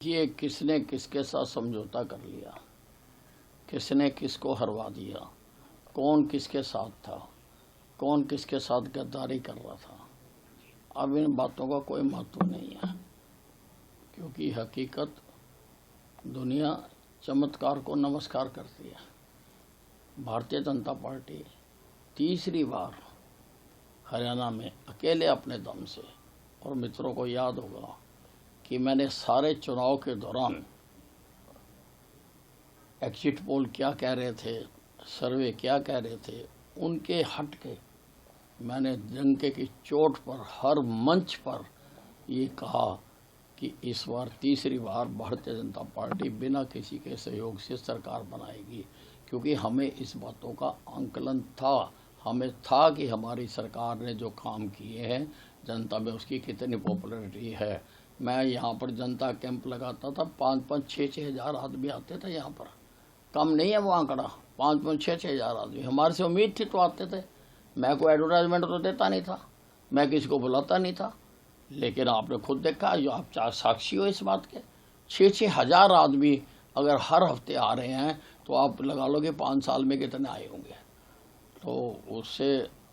ये किसने किसके साथ समझौता कर लिया, किसने किसको हरवा दिया, कौन किसके साथ था, कौन किसके साथ गद्दारी कर रहा था, अब इन बातों का कोई महत्व नहीं है, क्योंकि हकीकत दुनिया चमत्कार को नमस्कार करती है। भारतीय जनता पार्टी तीसरी बार हरियाणा में अकेले अपने दम से, और मित्रों को याद होगा कि मैंने सारे चुनाव के दौरान एग्जिट पोल क्या कह रहे थे, सर्वे क्या कह रहे थे, उनके हट के मैंने डंके की चोट पर हर मंच पर ये कहा कि इस बार तीसरी बार भारतीय जनता पार्टी बिना किसी के सहयोग से सरकार बनाएगी, क्योंकि हमें इस बातों का आंकलन था। हमें था कि हमारी सरकार ने जो काम किए हैं जनता में उसकी कितनी पॉपुलैरिटी है। मैं यहाँ पर जनता कैंप लगाता था, 5-5, 6-6 हज़ार आदमी आते थे यहाँ पर, कम नहीं है वो आंकड़ा, 5-5, 6-6 हज़ार आदमी हमारे से उम्मीद थी तो आते थे। मैं कोई एडवर्टाइजमेंट तो देता नहीं था, मैं किसी को बुलाता नहीं था, लेकिन आपने खुद देखा, जो आप साक्षी हो इस बात के, 6-6 हज़ार आदमी अगर हर हफ्ते आ रहे हैं तो आप लगा लो कि 5 साल में कितने आए होंगे। तो उससे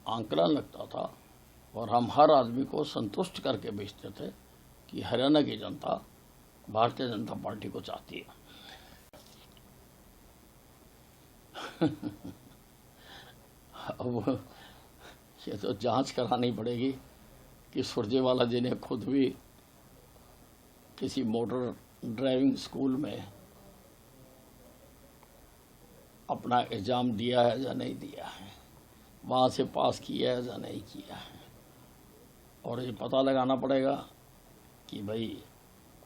आंकलन लगता था और हम हर आदमी को संतुष्ट करके भेजते थे कि हरियाणा की जनता भारतीय जनता पार्टी को चाहती है। अब ये तो जांच करानी पड़ेगी कि सुरजेवाला जी ने खुद भी किसी मोटर ड्राइविंग स्कूल में अपना एग्जाम दिया है या नहीं दिया है, वहाँ से पास किया है या नहीं किया है, और ये पता लगाना पड़ेगा कि भाई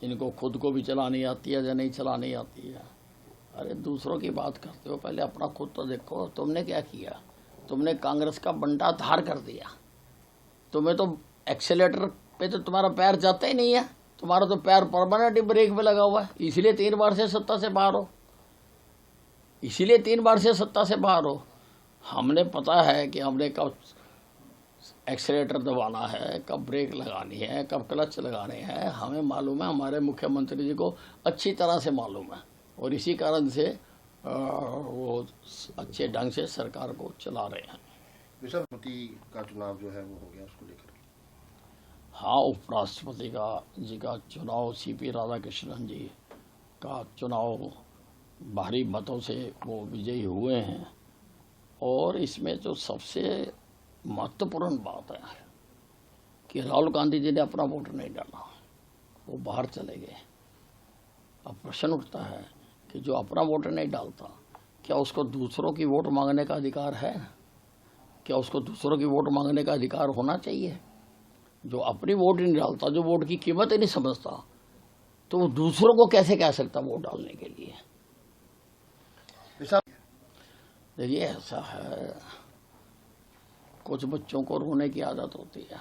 इनको खुद को भी चलानी आती है या नहीं चलानी आती है। अरे दूसरों की बात करते हो, पहले अपना खुद तो देखो। तुमने क्या किया? तुमने कांग्रेस का बंटा धार कर दिया। तुम्हें तो एक्सेलेटर पे तो तुम्हारा पैर जाता ही नहीं है, तुम्हारा तो पैर परमानेंट ब्रेक पे लगा हुआ है, इसीलिए 3 बार से सत्ता से बाहर हो, इसीलिए 3 बार से सत्ता से बाहर हो। हमने पता है कि हमने कब एक्सेलेटर दबाना है, कब ब्रेक लगानी है, कब क्लच लगाने हैं, हमें मालूम है, हमारे मुख्यमंत्री जी को अच्छी तरह से मालूम है, और इसी कारण से वो अच्छे ढंग से सरकार को चला रहे हैं। राष्ट्रपति का चुनाव जो है वो हो गया, उसको लेकर हाँ, उपराष्ट्रपति जी का चुनाव, सीपी राधाकृष्णन जी का चुनाव भारी मतों से वो विजयी हुए हैं। और इसमें जो सबसे महत्वपूर्ण बात है कि राहुल गांधी जी ने अपना वोट नहीं डाला, वो बाहर चले गए। अब प्रश्न उठता है कि जो अपना वोट नहीं डालता, क्या उसको दूसरों की वोट मांगने का अधिकार है? क्या उसको दूसरों की वोट मांगने का अधिकार होना चाहिए? जो अपनी वोट नहीं डालता, जो वोट की कीमत ही नहीं समझता, तो वो दूसरों को कैसे कह सकता वोट डालने के लिए? देखिए, ऐसा है, कुछ बच्चों को रोने की आदत होती है,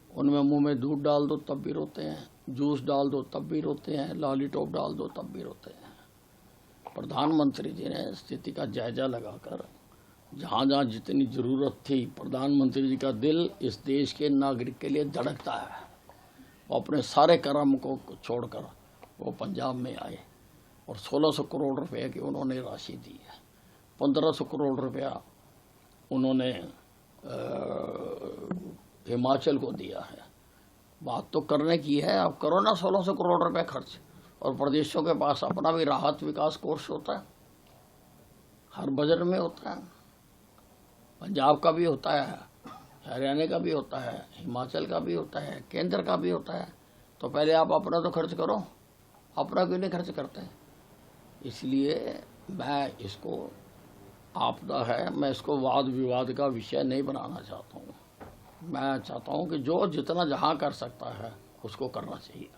उनमें मुंह में दूध डाल दो तब भी रोते हैं, जूस डाल दो तब भी रोते हैं, लॉलीपॉप डाल दो तब भी रोते हैं। प्रधानमंत्री जी ने स्थिति का जायजा लगाकर जहाँ जहाँ जितनी ज़रूरत थी, प्रधानमंत्री जी का दिल इस देश के नागरिक के लिए धड़कता है। वो अपने सारे कर्म को छोड़कर वो पंजाब में आए और 1600 करोड़ रुपए की उन्होंने राशि दी है। 1500 करोड़ रुपया उन्होंने हिमाचल को दिया है। बात तो करने की है, अब करो ना 1600 करोड़ रुपए खर्च। और प्रदेशों के पास अपना भी राहत विकास कोष होता है, हर बजट में होता है, पंजाब का भी होता है, हरियाणा का भी होता है, हिमाचल का भी होता है, केंद्र का भी होता है। तो पहले आप अपना तो खर्च करो, अपना क्यों नहीं खर्च करते? इसलिए मैं इसको, आपदा है, मैं इसको वाद विवाद का विषय नहीं बनाना चाहता हूँ। मैं चाहता हूँ कि जो जितना जहाँ कर सकता है उसको करना चाहिए।